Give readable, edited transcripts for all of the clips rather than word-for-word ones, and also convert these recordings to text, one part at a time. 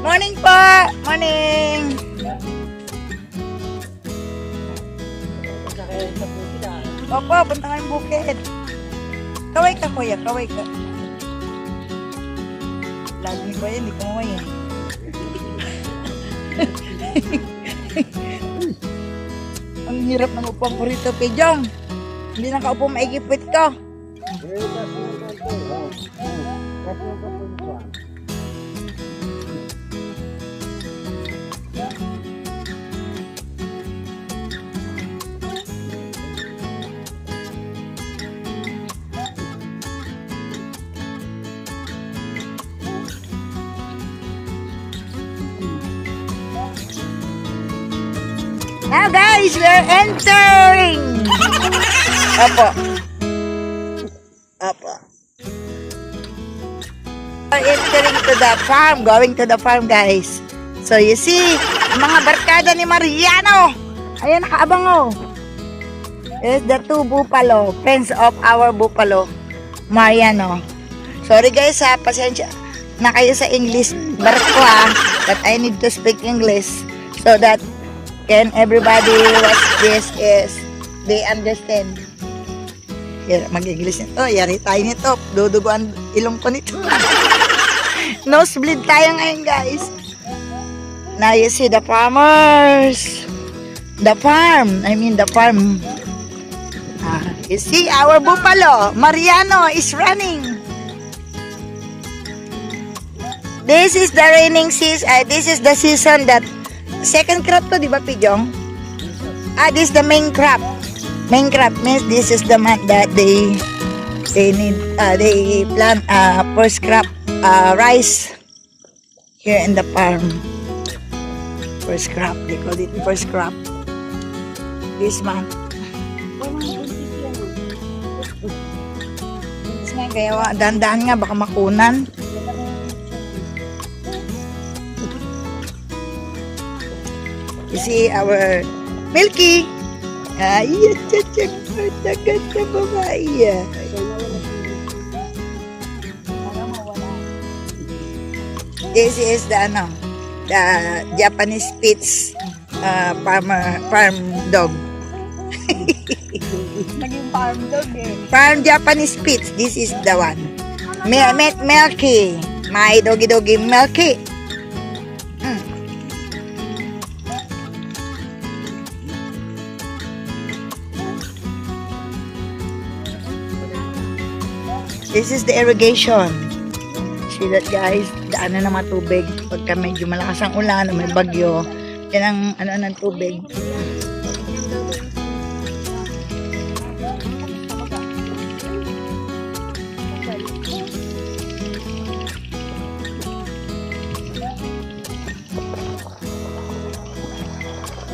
Morning po! Morning! Opo, punta kayong bukid. Kaway ka, kuya. Kaway ka. Lagi ni kuya, hindi kumaway eh. Ang hirap ng upang ko rito, Pijong. Hindi nakaupo maigipit ko. Now guys, we're entering! Opo. Opo. We're entering to the farm. Going to the farm, guys. So you see, mga barkada ni Mariano. Ayan, nakaabang oh. It's the two buffalo. Friends of our buffalo. Mariano. Sorry guys ha, pasensya na kayo sa English. Barko ha. But I need to speak English. So that can everybody watch this is they understand. Mag-English nito. Yari tayo nito. Dudugo ang ilong ko nito. Nosebleed tayo ngayon, guys. Now you see the farmers. The farm. I mean the farm. You see our buffalo. Mariano is running. This is the raining season. This is the season that second crop to, di ba, Pijong? This is the main crop. Main crop means this is the month that they need they plant first crop rice here in the farm. First crop, they call it first crop. This month. Kaya dandan nga baka makunan. You see our Milky. Ay, tsak tagat na babae. This is the Japanese Spitz farm dog. Naging farm dog eh. Farm Japanese Spitz. This is the one. Milky. My doggy Milky. This is the irrigation. See that, guys? Daan na naman tubig. Pagka medyo malakas ang ulan o may bagyo, yan ang ng tubig.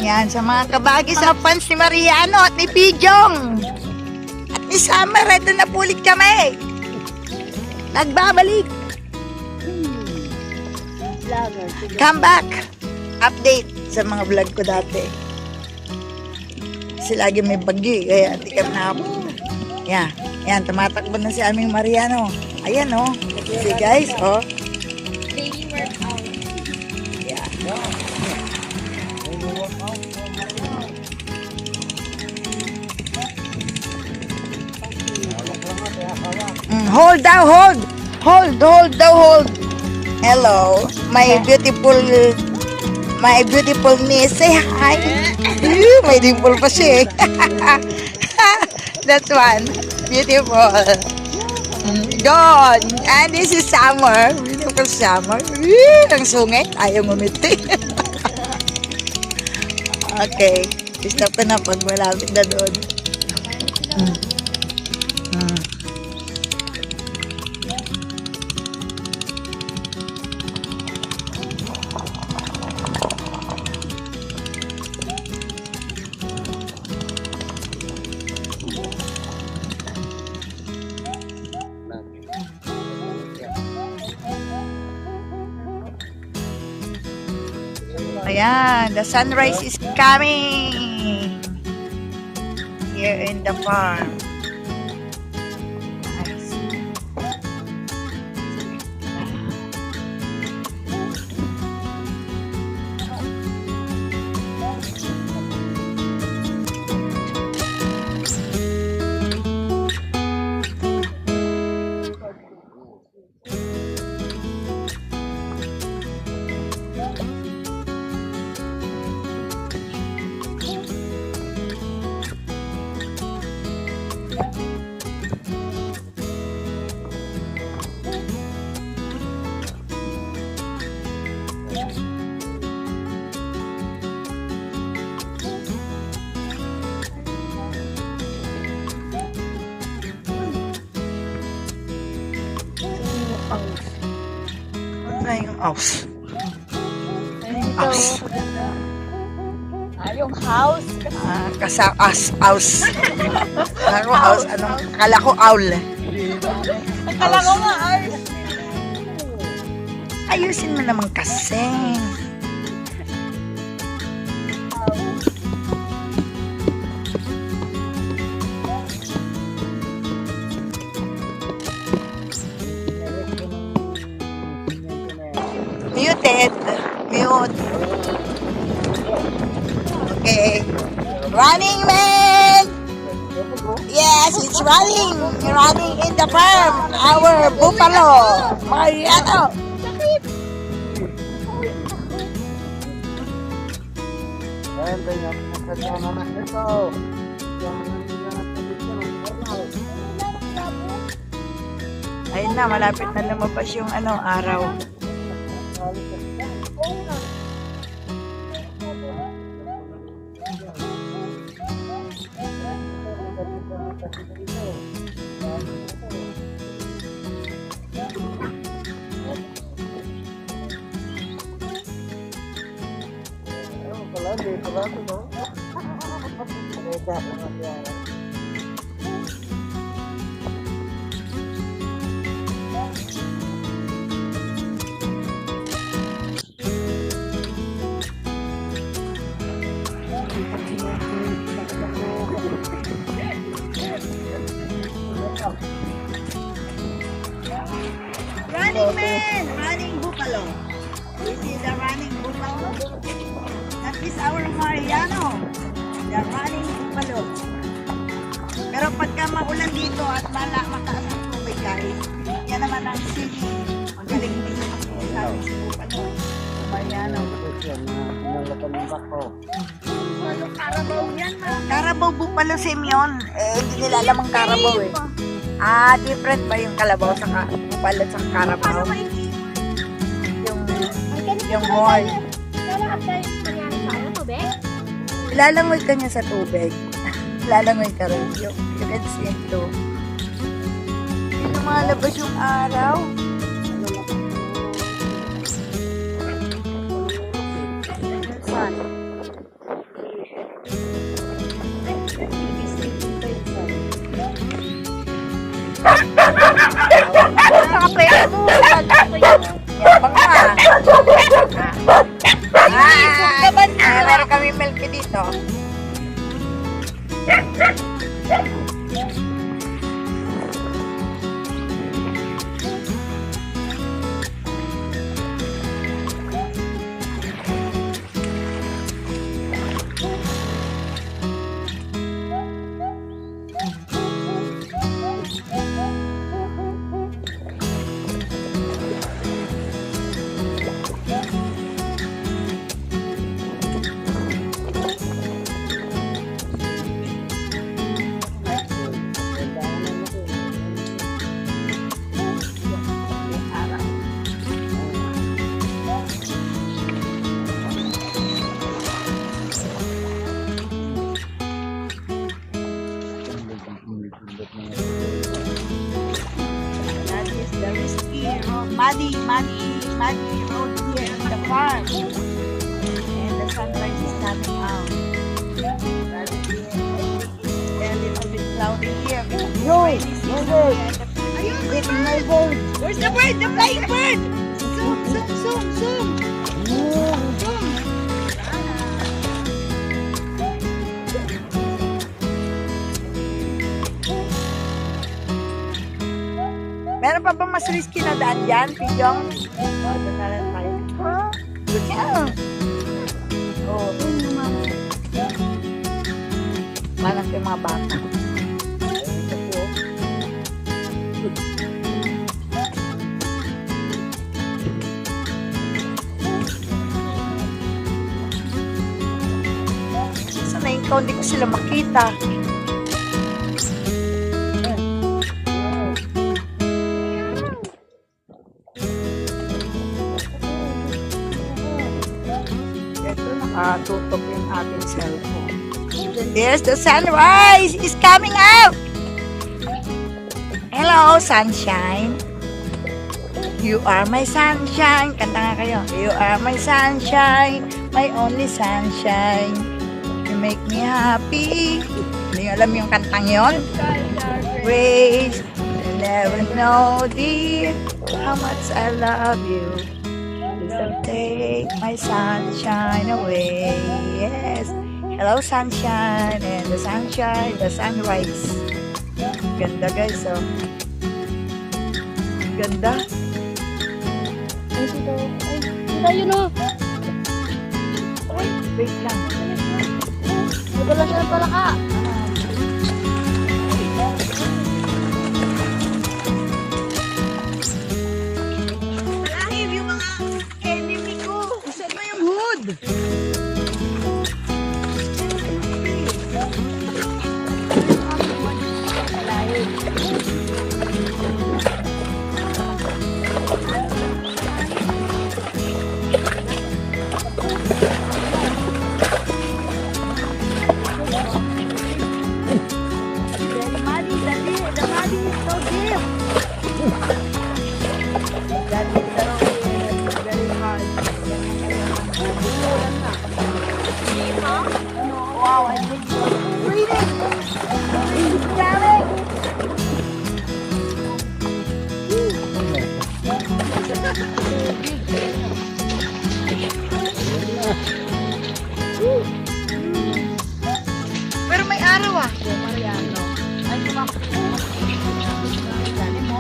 Yan, sa mga kabagi sa fans ni Mariano at ni Pijong. At ni Summer, ito na pulit kami. Nagbabalik. Come back. Update sa mga vlog ko dati. Kasi lagi may bagyo, kaya hindi kami nakapunta. Yan. Yan, tumatakbo na si aming Mariano. Ayan, oh. See, guys, oh. Baby workout. Yeah. Hold down, hold. Hello, my beautiful niece. Say hi. May dimple pa siya. That's one. Beautiful. Gone. And this is Summer. Beautiful kasama. Ang sungit. Ayaw ngumiti. Okay. Stop ka na pag malapit na doon. Mm. Mm. Ayan, the sunrise is coming here in the farm. Nice. Ano na yung house? House. Yung house. House. Akala ko house. Anong? Akala ko owl. Akala ko nga ay. Ayusin mo naman kasi. Muted. Mute. Okay. Running, man! Yes, it's running. Running in the farm. Our buffalo. Mariano. Ayun na, malapit na lumabas yung araw. Running man! Running buffalo. This is the running buffalo. That is our Mariano. The running buffalo. Pero pagka maulan dito at mataas ang tubig guys, yan naman ang city. Magaling dito ang sabi si buffalo. Mariano. Carabao yan ma. Carabao buffalo Simeon. Hindi nila alam ang Carabao eh. Different ba yung kalabaw sa buffalo sa Carabao? Yung horn. Lalangoy ka niya sa tubig. Lalangoy ka rin. You can see it too. Hindi lumalabas yung araw. Fun. Nakapera mo. Yabang ka. Meron kami milk dito. muddy road here in the farm. And the sunrise is coming out. A little bit cloudy here. Where's the bird? The flying bird! Zoom, zoom, zoom, zoom! Zoom! Meron pa ba mas risky na daan dyan, Pijong? Oh, doon na lang tayo. Doon yan. Oh. Parang yung mga bata. Ito po. Sanayin ko, hindi ko sila makita. Tutok yung ating cellphone. There's the sunrise is coming out. Hello, sunshine. You are my sunshine. Kanta nga kayo. You are my sunshine, my only sunshine. You make me happy. Hindi nyo alam yung kantang yon? Praise. You never know, dear, how much I love you. Don't take my sunshine away. Yes. Hello, sunshine. And the sunshine, the sunrise. Ganda, guys, oh. Ganda. Ay, yun o. Wait lang. Magala siya ng palaka. Malahib yung mga enemy ko. Saan mo yung hood? Wow, I think you're breathing. Damn it. Pero may araw ah. Mariano. Ay, Dali mo.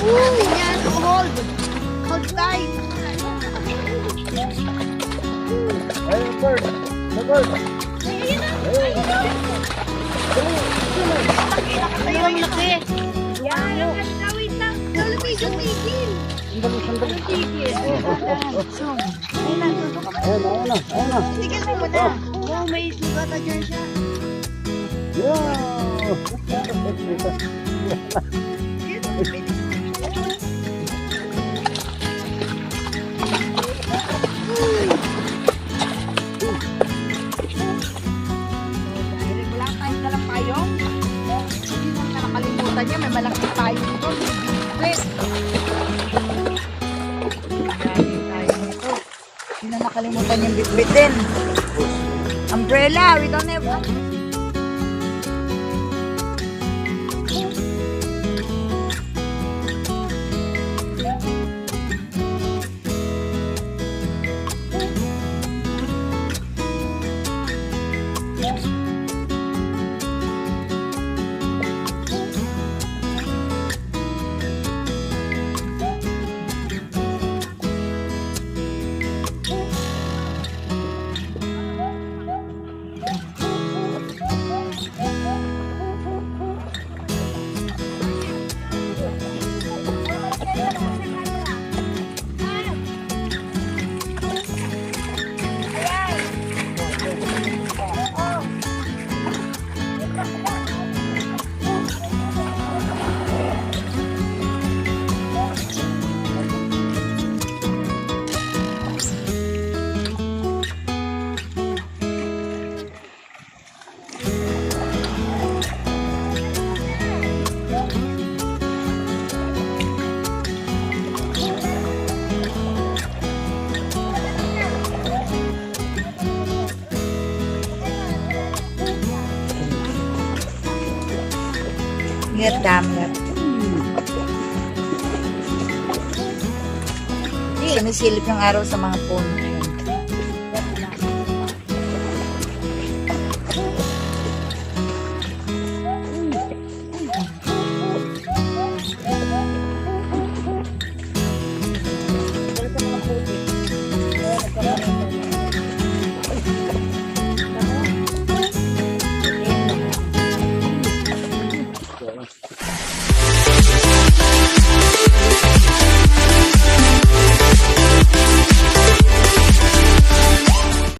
Yan, hold. Hold tight. Ayun, bird. The bird. Ay, ang laki. Yan, wait lang. Tumigil. Sandali. Tigil. Zoom. Ayun na, tutok ka. Ayun na. Tigil mo muna. Oh, may sugata dyan siya. Yeah. Wala tayong dalang payong. Hindi mo na nakalimutan niya. May malaking payong ito. Wait. Hindi na nakalimutan yung bitbitin. Umbrella. We don't have one. Ingat damer. Sumisilip yung araw sa mga puno.